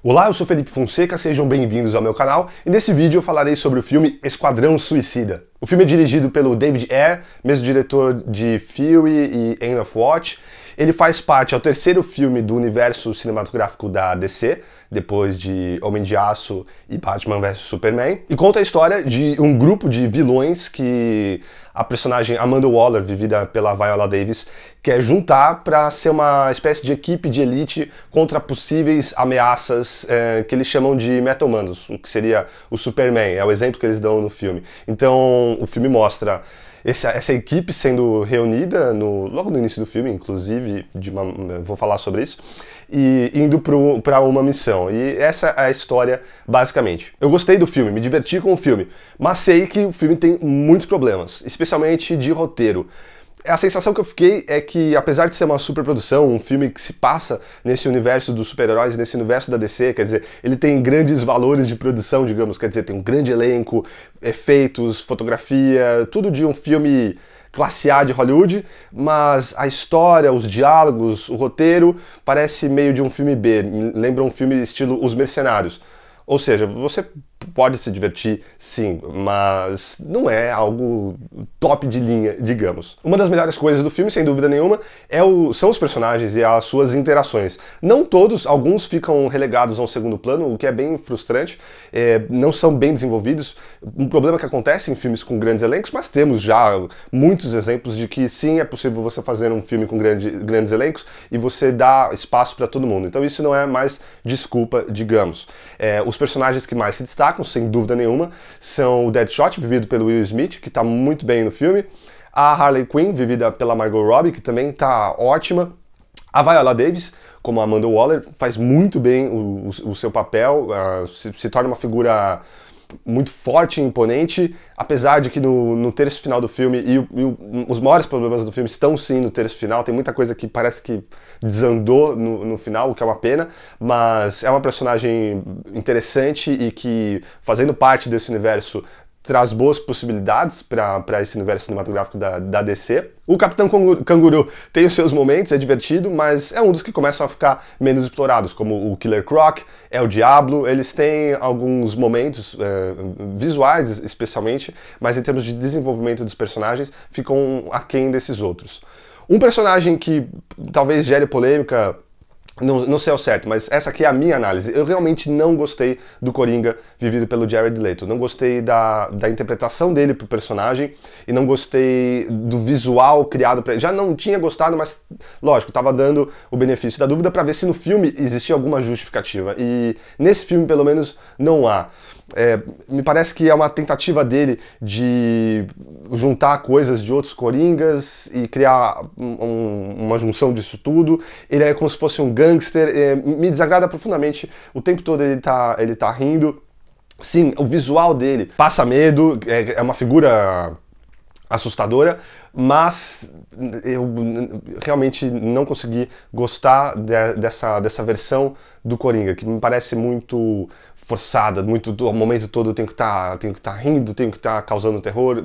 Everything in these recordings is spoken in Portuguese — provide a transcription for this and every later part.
Olá, eu sou Felipe Fonseca, sejam bem-vindos ao meu canal e nesse vídeo eu falarei sobre o filme Esquadrão Suicida. O filme é dirigido pelo David Ayer, mesmo diretor de Fury e End of Watch. Ele faz parte, é o terceiro filme do universo cinematográfico da DC, depois de Homem de Aço e Batman vs Superman, e conta a história de um grupo de vilões que a personagem Amanda Waller, vivida pela Viola Davis, quer juntar para ser uma espécie de equipe de elite contra possíveis ameaças que eles chamam de Metal Mandos, o que seria o Superman, é o exemplo que eles dão no filme. Então o filme mostra essa equipe sendo reunida logo no início do filme, inclusive, vou falar sobre isso, e indo para uma missão. E essa é a história, basicamente. Eu gostei do filme, me diverti com o filme, mas sei que o filme tem muitos problemas, especialmente de roteiro. A sensação que eu fiquei é que, apesar de ser uma superprodução, um filme que se passa nesse universo dos super-heróis, nesse universo da DC, quer dizer, ele tem grandes valores de produção, digamos, quer dizer, tem um grande elenco, efeitos, fotografia, tudo de um filme classe A de Hollywood, mas a história, os diálogos, o roteiro parece meio de um filme B, lembra um filme estilo Os Mercenários. Ou seja, você pode se divertir, sim, mas não é algo top de linha, digamos. Uma das melhores coisas do filme, sem dúvida nenhuma, são os personagens e as suas interações. Não todos, alguns ficam relegados a um segundo plano, o que é bem frustrante, não são bem desenvolvidos. Um problema que acontece em filmes com grandes elencos, mas temos já muitos exemplos de que sim, é possível você fazer um filme com grandes elencos e você dá espaço para todo mundo. Então isso não é mais desculpa, digamos. Os personagens que mais se destacam, sem dúvida nenhuma, são o Deadshot, vivido pelo Will Smith, que está muito bem no filme, a Harley Quinn, vivida pela Margot Robbie, que também está ótima, a Viola Davis, como a Amanda Waller, faz muito bem o seu papel, se torna uma figura muito forte e imponente, apesar de que no terço final do filme, os maiores problemas do filme estão sim no terço final, tem muita coisa que parece que desandou no final, o que é uma pena, mas é uma personagem interessante e que, fazendo parte desse universo, traz boas possibilidades para esse universo cinematográfico da DC. O Capitão Canguru tem os seus momentos, é divertido, mas é um dos que começam a ficar menos explorados, como o Killer Croc, El Diablo. Eles têm alguns momentos visuais, especialmente, mas em termos de desenvolvimento dos personagens, ficam aquém desses outros. Um personagem que talvez gere polêmica, não sei ao certo, mas essa aqui é a minha análise. Eu realmente não gostei do Coringa vivido pelo Jared Leto. Não gostei da interpretação dele pro personagem e não gostei do visual criado pra ele. Já não tinha gostado, mas, lógico, tava dando o benefício da dúvida pra ver se no filme existia alguma justificativa. E nesse filme, pelo menos, não há. Me parece que é uma tentativa dele de juntar coisas de outros Coringas e criar uma junção disso tudo. Ele é como se fosse um gangster, me desagrada profundamente. O tempo todo ele tá rindo. Sim, o visual dele passa medo, é uma figura assustadora, mas eu realmente não consegui gostar dessa versão do Coringa, que me parece muito forçada, o momento todo eu tenho que estar rindo, tenho que estar causando terror,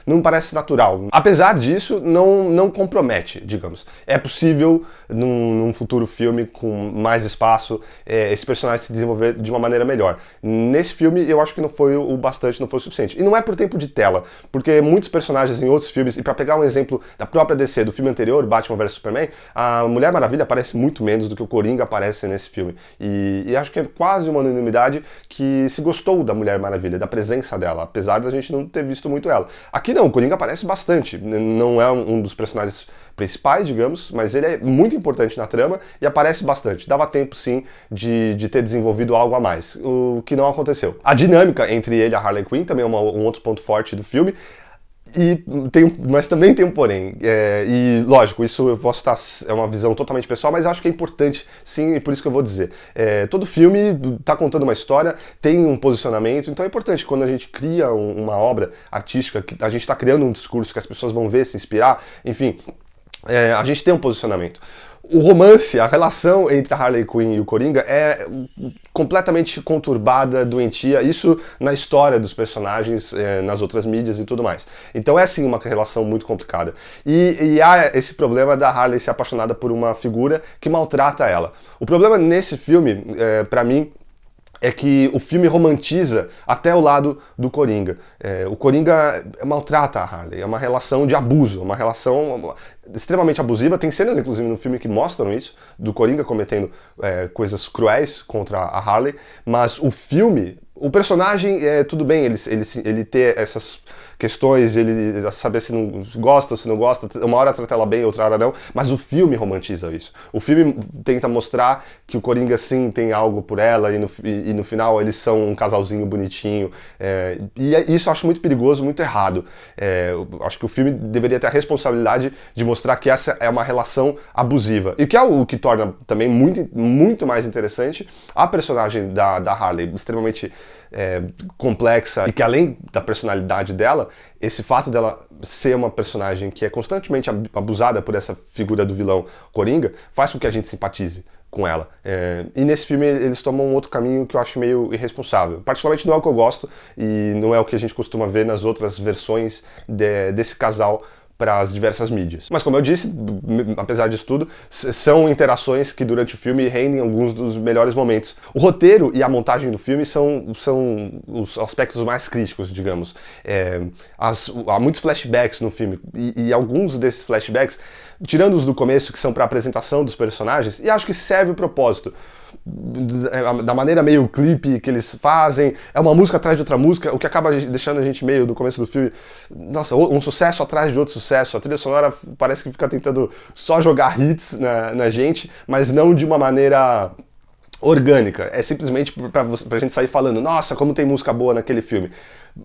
não me parece natural. Apesar disso, não compromete, digamos. É possível, num futuro filme com mais espaço, esse personagem se desenvolver de uma maneira melhor. Nesse filme, eu acho que não foi o bastante, não foi o suficiente. E não é por tempo de tela, porque muitos personagens em outros filmes, e para pegar um exemplo da própria DC, do filme anterior, Batman vs Superman, a Mulher Maravilha aparece muito menos do que o Coringa aparece nesse filme. E acho que é quase uma unanimidade que se gostou da Mulher Maravilha, da presença dela, apesar da gente não ter visto muito ela. Aqui não, o Coringa aparece bastante, não é um dos personagens principais, digamos, mas ele é muito importante na trama e aparece bastante. Dava tempo, sim, de ter desenvolvido algo a mais, o que não aconteceu. A dinâmica entre ele e a Harley Quinn também é um outro ponto forte do filme, mas também tem um porém, e lógico, isso eu posso estar, é uma visão totalmente pessoal, mas acho que é importante sim, e por isso que eu vou dizer. Todo filme está contando uma história, tem um posicionamento, então é importante quando a gente cria uma obra artística, que a gente está criando um discurso que as pessoas vão ver, se inspirar, enfim, a gente tem um posicionamento. O romance, a relação entre a Harley Quinn e o Coringa é completamente conturbada, doentia, isso na história dos personagens, nas outras mídias e tudo mais. Então é sim uma relação muito complicada. E há esse problema da Harley ser apaixonada por uma figura que maltrata ela. O problema nesse filme, pra mim, é que o filme romantiza até o lado do Coringa. O Coringa maltrata a Harley, é uma relação de abuso, uma relação extremamente abusiva. Tem cenas, inclusive, no filme que mostram isso, do Coringa cometendo coisas cruéis contra a Harley, mas o filme, o personagem, tudo bem, ele ter essas questões, ele saber se não gosta ou se não gosta, uma hora trata ela bem, outra hora não, mas o filme romantiza isso. O filme tenta mostrar que o Coringa sim tem algo por ela e no final eles são um casalzinho bonitinho, e isso eu acho muito perigoso, muito errado. Eu acho que o filme deveria ter a responsabilidade de mostrar que essa é uma relação abusiva, e que é o que torna também muito mais interessante a personagem da Harley, extremamente complexa, e que além da personalidade dela, esse fato dela ser uma personagem que é constantemente abusada por essa figura do vilão Coringa, faz com que a gente simpatize com ela. E nesse filme eles tomam um outro caminho que eu acho meio irresponsável. Particularmente não é o que eu gosto e não é o que a gente costuma ver nas outras versões desse casal para as diversas mídias. Mas como eu disse, apesar disso tudo, são interações que durante o filme rendem alguns dos melhores momentos. O roteiro e a montagem do filme são os aspectos mais críticos, digamos. Há muitos flashbacks no filme, e alguns desses flashbacks, tirando os do começo, que são para a apresentação dos personagens, e acho que serve o propósito. Da maneira meio clipe que eles fazem, é uma música atrás de outra música, o que acaba deixando a gente meio, no começo do filme, nossa, um sucesso atrás de outro sucesso. A trilha sonora parece que fica tentando só jogar hits na gente, mas não de uma maneira orgânica. É simplesmente pra gente sair falando, nossa, como tem música boa naquele filme.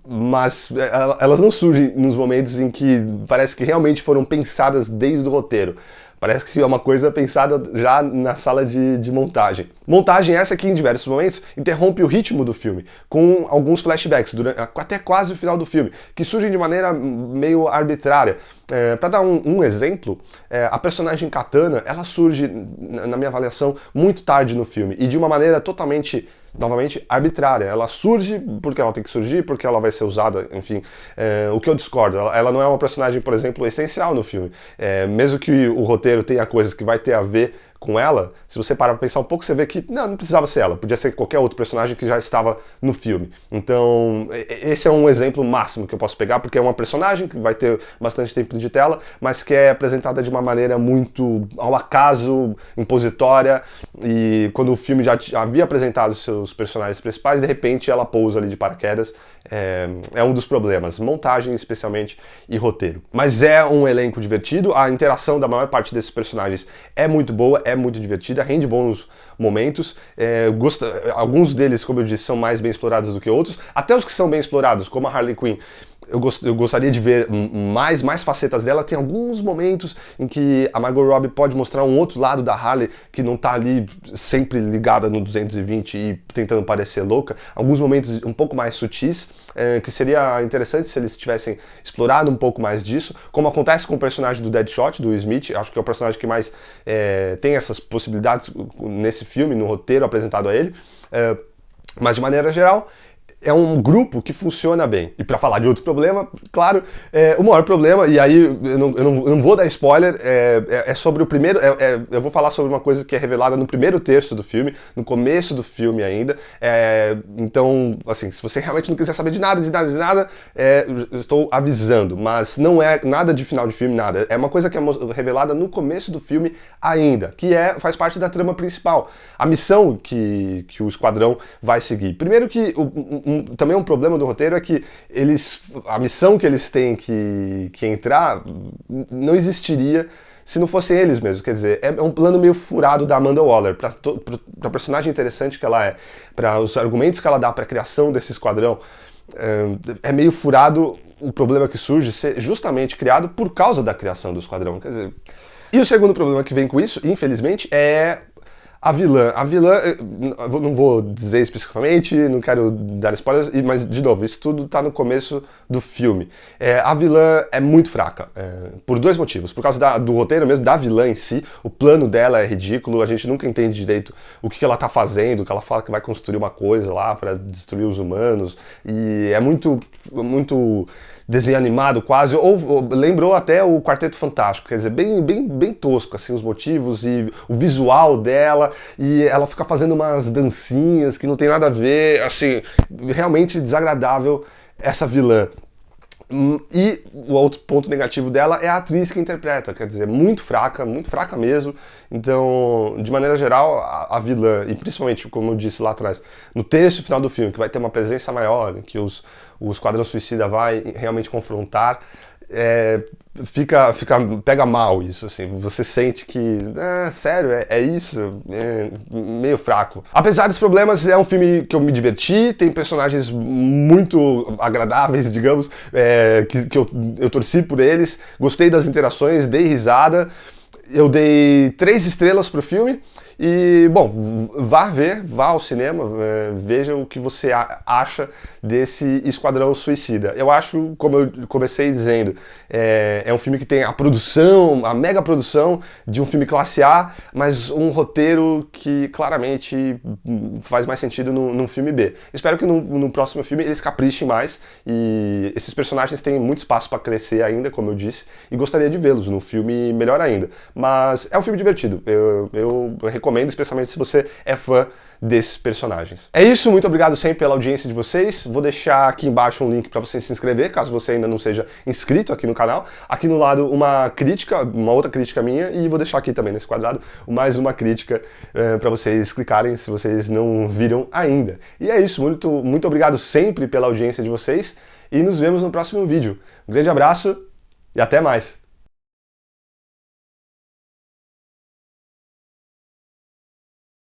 Mas elas não surgem nos momentos em que parece que realmente foram pensadas desde o roteiro. Parece que é uma coisa pensada já na sala de montagem. Montagem essa que, em diversos momentos, interrompe o ritmo do filme, com alguns flashbacks, até quase o final do filme, que surgem de maneira meio arbitrária. Para dar um exemplo, a personagem Katana, ela surge, na minha avaliação, muito tarde no filme, e de uma maneira totalmente, novamente, arbitrária. Ela surge porque ela tem que surgir, porque ela vai ser usada, enfim. O que eu discordo, ela não é uma personagem, por exemplo, essencial no filme. Mesmo que o roteiro tenha coisas que vai ter a ver com ela, se você parar pra pensar um pouco, você vê que não precisava ser ela, podia ser qualquer outro personagem que já estava no filme. Então, esse é um exemplo máximo que eu posso pegar, porque é uma personagem que vai ter bastante tempo de tela, mas que é apresentada de uma maneira muito ao acaso, impositória, e quando o filme já havia apresentado os seus personagens principais, de repente ela pousa ali de paraquedas. É um dos problemas, montagem especialmente e roteiro. Mas é um elenco divertido, a interação da maior parte desses personagens é muito boa, é muito divertida, rende bons momentos. Alguns deles, como eu disse, são mais bem explorados do que outros, até os que são bem explorados, como a Harley Quinn. Eu gostaria de ver mais facetas dela. Tem alguns momentos em que a Margot Robbie pode mostrar um outro lado da Harley que não tá ali sempre ligada no 220 e tentando parecer louca. Alguns momentos um pouco mais sutis, que seria interessante se eles tivessem explorado um pouco mais disso, como acontece com o personagem do Deadshot, do Will Smith. Acho que é o personagem que mais tem essas possibilidades nesse filme, no roteiro apresentado a ele. Mas de maneira geral, é um grupo que funciona bem. E para falar de outro problema, claro, o maior problema, e aí eu não vou dar spoiler, é sobre o primeiro. Eu vou falar sobre uma coisa que é revelada no primeiro terço do filme, no começo do filme ainda. Então, assim, se você realmente não quiser saber de nada, eu estou avisando, mas não é nada de final de filme, nada. É uma coisa que é revelada no começo do filme ainda, que faz parte da trama principal. A missão que o Esquadrão vai seguir. Primeiro que também um problema do roteiro é que a missão que eles têm que entrar não existiria se não fossem eles mesmos. Quer dizer, é um plano meio furado da Amanda Waller, para a personagem interessante que ela é, para os argumentos que ela dá para a criação desse esquadrão. É meio furado o problema que surge ser justamente criado por causa da criação do esquadrão. Quer dizer, e o segundo problema que vem com isso, infelizmente, é a vilã. A vilã, eu não vou dizer especificamente, não quero dar spoilers, mas, de novo, isso tudo tá no começo do filme. A vilã é muito fraca, por dois motivos. Por causa do roteiro mesmo, da vilã em si, o plano dela é ridículo, a gente nunca entende direito o que ela tá fazendo, que ela fala que vai construir uma coisa lá para destruir os humanos, e é muito desenho animado quase, ou lembrou até o Quarteto Fantástico, quer dizer, bem tosco assim os motivos e o visual dela, dela e ela fica fazendo umas dancinhas que não tem nada a ver, assim, realmente desagradável essa vilã. E o outro ponto negativo dela é a atriz que interpreta, quer dizer, muito fraca mesmo. Então, de maneira geral, a vilã, e principalmente, como eu disse lá atrás, no terço final do filme, que vai ter uma presença maior, que o Esquadrão Suicida vai realmente confrontar, pega mal isso, assim, você sente que, sério, é isso, meio fraco. Apesar dos problemas, é um filme que eu me diverti, tem personagens muito agradáveis, digamos, que eu torci por eles, gostei das interações, dei risada, eu dei 3 estrelas pro filme. E, bom, vá ao cinema, veja o que você acha desse Esquadrão Suicida. Eu acho, como eu comecei dizendo, é um filme que tem a produção, a mega produção de um filme classe A, mas um roteiro que claramente faz mais sentido num filme B. Espero que no próximo filme eles caprichem mais e esses personagens têm muito espaço para crescer ainda, como eu disse, e gostaria de vê-los no filme melhor ainda. Mas é um filme divertido, eu recomendo, especialmente se você é fã desses personagens. É isso, muito obrigado sempre pela audiência de vocês. Vou deixar aqui embaixo um link para você se inscrever, caso você ainda não seja inscrito aqui no canal. Aqui no lado uma outra crítica minha, e vou deixar aqui também nesse quadrado mais uma crítica para vocês clicarem se vocês não viram ainda. E é isso, muito obrigado sempre pela audiência de vocês e nos vemos no próximo vídeo. Um grande abraço e até mais!